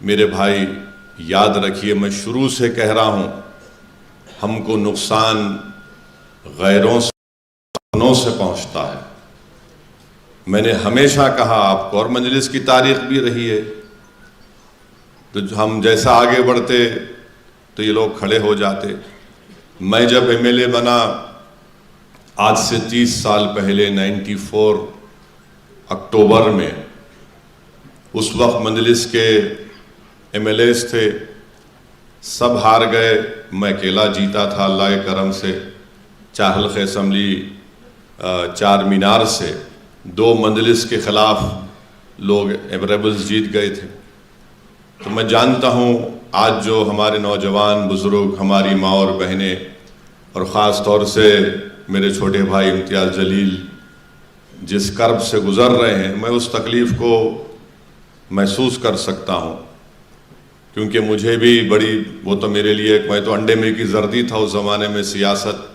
میرے بھائی یاد رکھیے، میں شروع سے کہہ رہا ہوں، ہم کو نقصان غیروں سے پہنچتا ہے۔ میں نے ہمیشہ کہا آپ کو، اور مجلس کی تاریخ بھی رہی ہے، تو ہم جیسا آگے بڑھتے تو یہ لوگ کھڑے ہو جاتے۔ میں جب ایم ایل اے بنا آج سے 30 سال پہلے 94 اکتوبر میں، اس وقت مجلس کے ایم ایل ایز تھے، سب ہار گئے، میں اکیلا جیتا تھا اللہ کے کرم سے۔ چار حلقہ اسمبلی، چار مینار سے 2 مجلس کے خلاف لوگ ایبریبلز جیت گئے تھے۔ تو میں جانتا ہوں آج جو ہمارے نوجوان بزرگ، ہماری ماں اور بہنیں، اور خاص طور سے میرے چھوٹے بھائی امتیاز جلیل جس کرب سے گزر رہے ہیں، میں اس تکلیف کو محسوس کر سکتا ہوں، کیونکہ مجھے بھی وہ تو میرے لیے، میں تو انڈے میں کی زردی تھا اس زمانے میں، سیاست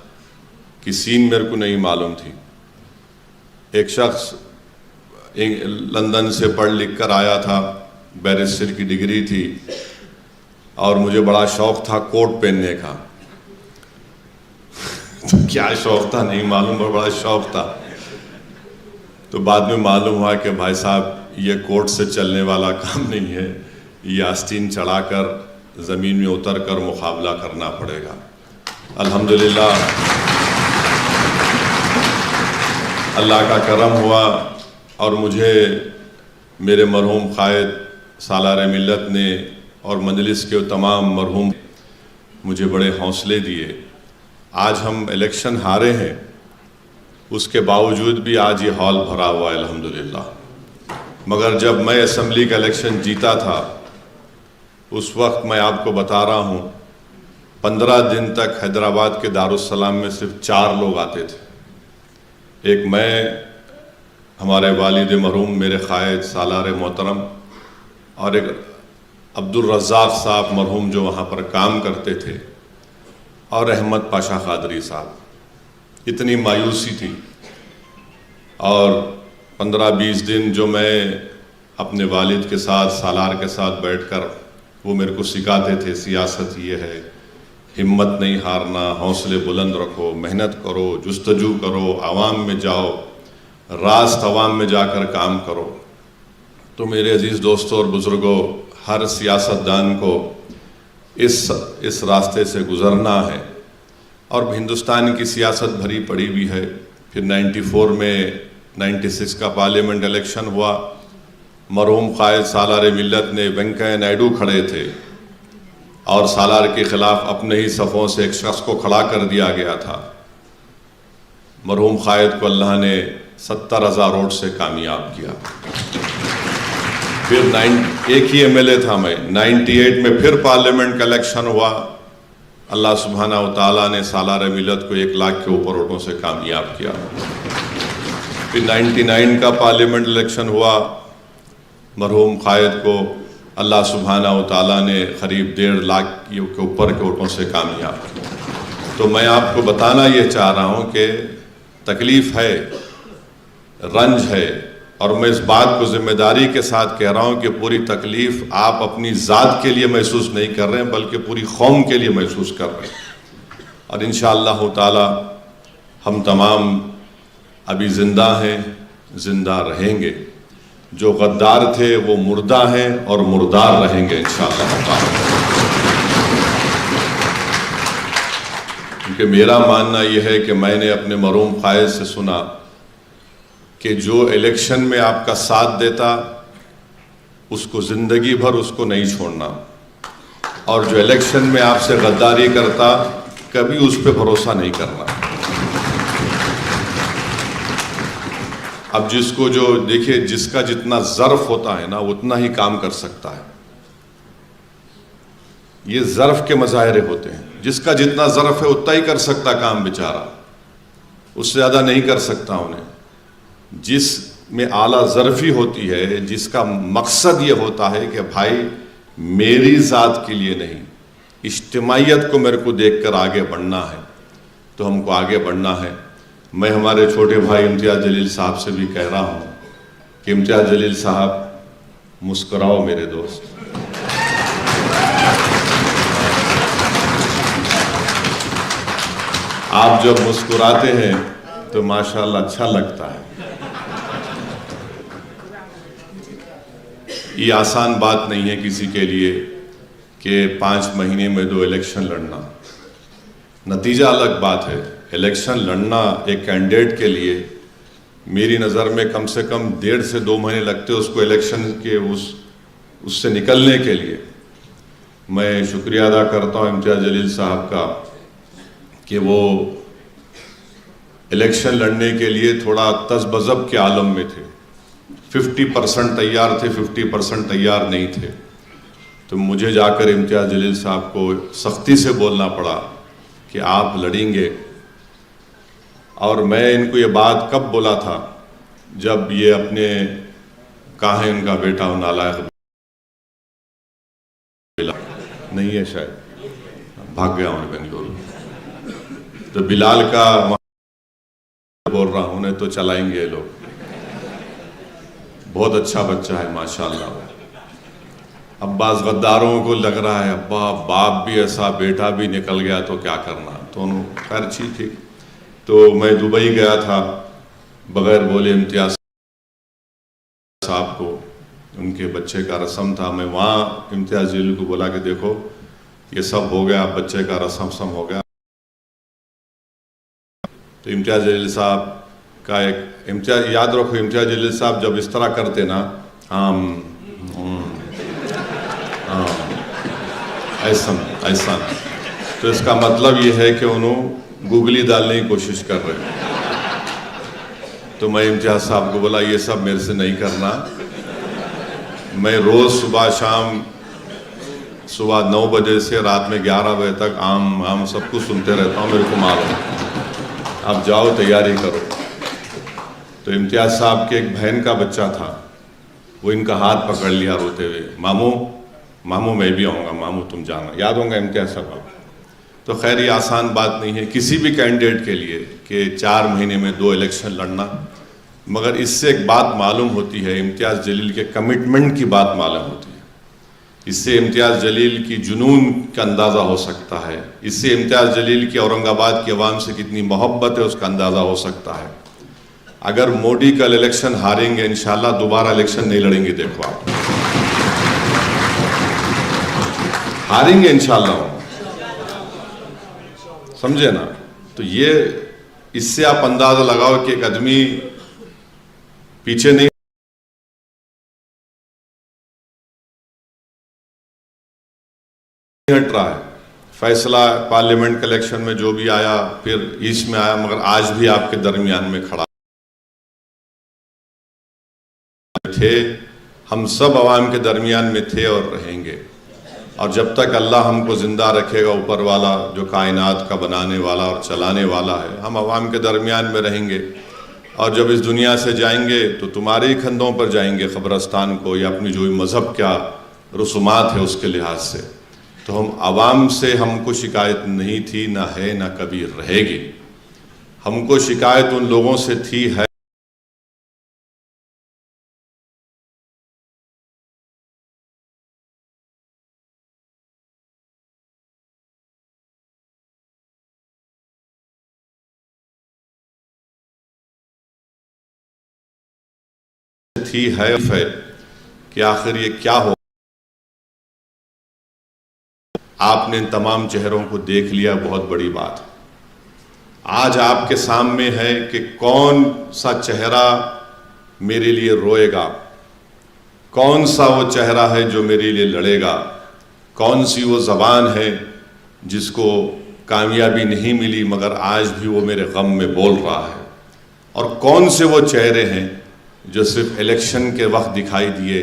کی سین میرے کو نہیں معلوم تھی۔ ایک شخص لندن سے پڑھ لکھ کر آیا تھا، بیرسٹر کی ڈگری تھی، اور مجھے بڑا شوق تھا کوٹ پہننے کا۔ تو کیا شوق تھا نہیں معلوم، بڑا شوق تھا۔ تو بعد میں معلوم ہوا کہ بھائی صاحب یہ کوٹ سے چلنے والا کام نہیں ہے، یہ آستین چڑھا کر زمین میں اتر کر مقابلہ کرنا پڑے گا۔ الحمدللہ اللہ کا کرم ہوا، اور مجھے میرے مرحوم قائد سالار ملت نے اور مجلس کے تمام مرحوم مجھے بڑے حوصلے دیے۔ آج ہم الیکشن ہارے ہیں، اس کے باوجود بھی آج یہ ہال بھرا ہوا ہے الحمدللہ۔ مگر جب میں اسمبلی کا الیکشن جیتا تھا، اس وقت میں آپ کو بتا رہا ہوں 15 دن تک حیدرآباد کے دارالسلام میں صرف 4 لوگ آتے تھے۔ ایک میں، ہمارے والد مرحوم میرے قائد سالار محترم، اور ایک عبدالرزاق صاحب مرحوم جو وہاں پر کام کرتے تھے، اور احمد پاشا قادری صاحب۔ اتنی مایوسی تھی، اور 15-20 دن جو میں اپنے والد کے ساتھ، سالار کے ساتھ بیٹھ کر، وہ میرے کو سکھاتے تھے سیاست یہ ہے، ہمت نہیں ہارنا، حوصلے بلند رکھو، محنت کرو، جستجو کرو، عوام میں جاؤ، راست عوام میں جا کر کام کرو۔ تو میرے عزیز دوستوں اور بزرگوں، ہر سیاستدان کو اس راستے سے گزرنا ہے، اور ہندوستان کی سیاست بھری پڑی بھی ہے۔ پھر 94 میں 96 کا پارلیمنٹ الیکشن ہوا، مرحوم قائد سالار ملت نے وینکیا نائیڈو کھڑے تھے، اور سالار کے خلاف اپنے ہی صفوں سے ایک شخص کو کھڑا کر دیا گیا تھا۔ مرحوم قائد کو اللہ نے 70,000 ووٹ سے کامیاب کیا۔ پھر ایک ہی ایم ایل اے تھا میں، 98 میں پھر پارلیمنٹ کا الیکشن ہوا، اللہ سبحانہ و تعالیٰ نے سالار ملت کو 1 لاکھ کے اوپر ووٹوں سے کامیاب کیا۔ پھر 99 کا پارلیمنٹ الیکشن ہوا، مرحوم قائد کو اللہ سبحانہ و تعالیٰ نے قریب 1.5 لاکھ کے اوپر کے ووٹوں سے کامیاب کیا۔ تو میں آپ کو بتانا یہ چاہ رہا ہوں کہ تکلیف ہے، رنج ہے، اور میں اس بات کو ذمہ داری کے ساتھ کہہ رہا ہوں کہ پوری تکلیف آپ اپنی ذات کے لیے محسوس نہیں کر رہے ہیں، بلکہ پوری قوم کے لیے محسوس کر رہے ہیں۔ اور انشاءاللہ تعالی ہم تمام ابھی زندہ ہیں، زندہ رہیں گے۔ جو غدار تھے وہ مردہ ہیں اور مردار رہیں گے انشاءاللہ تعالی۔ کیونکہ میرا ماننا یہ ہے کہ میں نے اپنے مرحوم قائد سے سنا کہ جو الیکشن میں آپ کا ساتھ دیتا، اس کو زندگی بھر اس کو نہیں چھوڑنا، اور جو الیکشن میں آپ سے غداری کرتا، کبھی اس پہ بھروسہ نہیں کرنا۔ اب جس کو جو دیکھیں، جس کا جتنا ظرف ہوتا ہے نا، اتنا ہی کام کر سکتا ہے۔ یہ ظرف کے مظاہرے ہوتے ہیں، جس کا جتنا ظرف ہے اتنا ہی کر سکتا کام بیچارہ، اس سے زیادہ نہیں کر سکتا انہیں۔ جس میں اعلیٰ ظرفی ہوتی ہے، جس کا مقصد یہ ہوتا ہے کہ بھائی میری ذات کے لیے نہیں، اجتماعیت کو میرے کو دیکھ کر آگے بڑھنا ہے، تو ہم کو آگے بڑھنا ہے۔ میں ہمارے چھوٹے بھائی امتیاز جلیل صاحب سے بھی کہہ رہا ہوں کہ امتیاز جلیل صاحب مسکراؤ میرے دوست۔ آپ جب مسکراتے ہیں تو ماشاءاللہ اچھا لگتا ہے. یہ آسان بات نہیں ہے کسی کے لیے کہ 5 مہینے میں 2 الیکشن لڑنا. نتیجہ الگ بات ہے. الیکشن لڑنا ایک کینڈیڈیٹ کے لیے میری نظر میں کم سے کم 1.5 سے 2 مہینے لگتے اس کو الیکشن کے اس سے نکلنے کے لیے. میں شکریہ ادا کرتا ہوں امتیاز جلیل صاحب کا کہ وہ الیکشن لڑنے کے لیے تھوڑا تذبذب کے عالم میں تھے. 50% تیار تھے، 50% تیار نہیں تھے. تو مجھے جا کر امتیاز جلیل صاحب کو سختی سے بولنا پڑا کہ آپ لڑیں گے. اور میں ان کو یہ بات کب بولا تھا؟ جب یہ اپنے کہاں ہے ان کا بیٹا وہ نالائق نہیں ہے، شاید بھاگ گیا ہوں بنگلور. تو بلال کا بول رہا ہوں، انہیں تو چلائیں گے لوگ. بہت اچھا بچہ ہے ماشاءاللہ. اب بعض غداروں کو لگ رہا ہے ابا باپ بھی ایسا بیٹا بھی نکل گیا تو کیا کرنا. تو انہوں خیر ٹھیک تھی. تو میں دبئی گیا تھا بغیر بولے امتیاز صاحب کو، ان کے بچے کا رسم تھا. میں وہاں امتیاز جلیل کو بولا کہ دیکھو یہ سب ہو گیا، بچے کا رسم ہو گیا. تو امتیاز جلیل صاحب کا ایک امتیاز یاد رکھو، امتیاز جلیل صاحب جب اس طرح کرتے نا ایسا تو اس کا مطلب یہ ہے کہ انہوں گوگلی ڈالنے کی کوشش کر رہے ہیں. تو میں امتیاز صاحب کو بولا یہ سب میرے سے نہیں کرنا. میں روز صبح شام صبح 9 بجے سے رات میں 11 بجے تک عام سب کچھ سنتے رہتا ہوں، میرے کو معلوم ہے. آپ جاؤ تیاری کرو. تو امتیاز صاحب کے ایک بہن کا بچہ تھا، وہ ان کا ہاتھ پکڑ لیا روتے ہوئے، ماموں میں بھی آؤں گا، ماموں تم جانا. یاد ہوں گا امتیاز صاحب. تو خیر یہ آسان بات نہیں ہے کسی بھی کینڈیڈیٹ کے لیے کہ 4 مہینے میں 2 الیکشن لڑنا. مگر اس سے ایک بات معلوم ہوتی ہے، امتیاز جلیل کے کمٹمنٹ کی بات معلوم ہوتی ہے. اس سے امتیاز جلیل کی جنون کا اندازہ ہو سکتا ہے. اس سے امتیاز جلیل کی اورنگ آباد کی عوام سے کتنی محبت ہے اس کا اندازہ ہو سکتا ہے. اگر مودی کل الیکشن ہاریں گے انشاءاللہ دوبارہ الیکشن نہیں لڑیں گے. دیکھو آپ ہاریں گے انشاءاللہ، سمجھے نا. تو یہ اس سے آپ اندازہ لگاؤ کہ ایک آدمی پیچھے نہیں ہٹ رہا ہے. فیصلہ پارلیمنٹ کے الیکشن میں جو بھی آیا پھر ایسٹ میں آیا، مگر آج بھی آپ کے درمیان میں کھڑا تھے. ہم سب عوام کے درمیان میں تھے اور رہیں گے. اور جب تک اللہ ہم کو زندہ رکھے گا، اوپر والا جو کائنات کا بنانے والا اور چلانے والا ہے، ہم عوام کے درمیان میں رہیں گے. اور جب اس دنیا سے جائیں گے تو تمہارے ہی کندھوں پر جائیں گے قبرستان کو، یا اپنی جو مذہب کیا رسومات ہے اس کے لحاظ سے. تو ہم عوام سے ہم کو شکایت نہیں تھی، نہ ہے، نہ کبھی رہے گی. ہم کو شکایت ان لوگوں سے تھی ہے کہ آخر یہ کیا ہو. آپ نے ان تمام چہروں کو دیکھ لیا، بہت بڑی بات. آج آپ کے سامنے ہے کہ کون سا چہرہ میرے لیے روئے گا، کون سا وہ چہرہ ہے جو میرے لیے لڑے گا، کون سی وہ زبان ہے جس کو کامیابی نہیں ملی مگر آج بھی وہ میرے غم میں بول رہا ہے، اور کون سے وہ چہرے ہیں جو صرف الیکشن کے وقت دکھائی دیے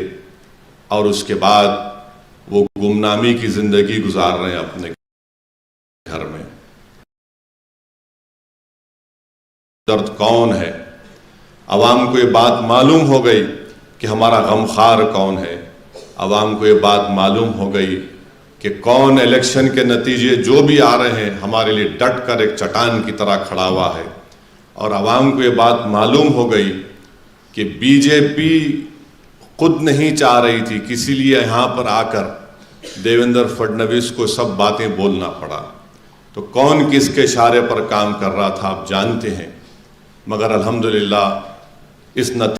اور اس کے بعد وہ گمنامی کی زندگی گزار رہے ہیں اپنے گھر میں. درد کون ہے؟ عوام کو یہ بات معلوم ہو گئی کہ ہمارا غمخوار کون ہے. عوام کو یہ بات معلوم ہو گئی کہ کون الیکشن کے نتیجے جو بھی آ رہے ہیں ہمارے لیے ڈٹ کر ایک چٹان کی طرح کھڑا ہوا ہے. اور عوام کو یہ بات معلوم ہو گئی کہ بی جے پی خود نہیں چاہ رہی تھی، کسی لیے یہاں پر آ کر دیویندر فڈنویس کو سب باتیں بولنا پڑا. تو کون کس کے اشارے پر کام کر رہا تھا آپ جانتے ہیں، مگر الحمدللہ اس